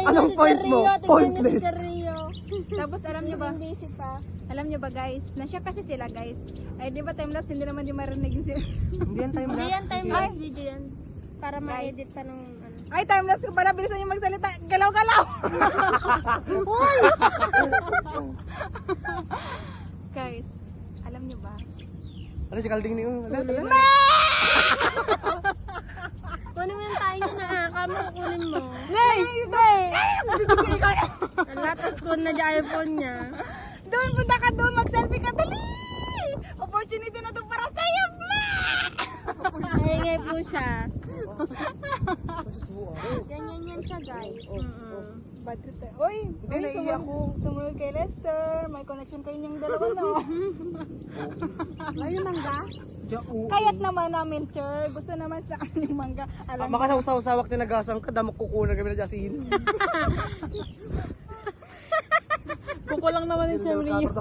Anong point mo? Pointless. Tapos alam niyo ba? Alam niyo ba guys, nasya kasi sila guys. Ay di ba time-lapse hindi naman yung marinig yung sila. Hindi yan time Hindi lapse. yan time-lapse video yan. Para ma-edit pa nung ano. Ay time-lapse ko pala, bilisan niyo magsalita. Galaw-galaw. Hoy! Guys, alam niyo ba? Ano si Kalding niyo? Kunin mo yung tayo niya na kamo, kunin mo. Nay! Nay! Latas ko na dyan iPhone niya. Doon, punta ka doon, mag-selfie ka, dali! Opportunity na to para sa'yo, ma! Naingay po siya. Ganyan siya guys. Bad trip tayo. Uy! Hindi, naiiyak ko. Sumunod kay Lester. May connection kayo niyang dalawa, no? Ayun, mangga? Kaya't naman namin, Cher. Gusto naman sa amin yung mangga. Alam mo, Makasaw-sawak na nagasang ka, damok kukunan kami na jasin. Kuko lang naman yung family niyo.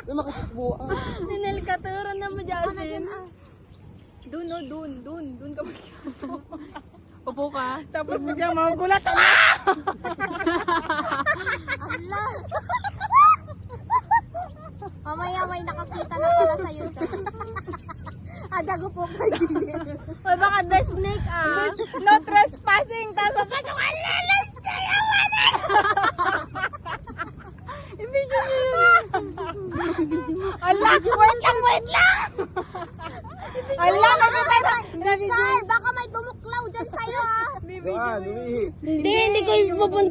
Makasasbuan. Sinilkaturan na mo Jasin. dun, no, dun ka mag-gusto. Upo ka. Tapos biglang magugulat. Ala! Mamaya may nakakita na pala sa YouTube. Adago po kayo. Uy, baka the snake ah. No trespassing. Tapos papasok ang lalas. Ibigyan niyo yun. Ala, wait lang. Ala, nakatay na. Char, baka may tumuklaw dyan sa'yo ah. Hindi Hindi ko pupunta.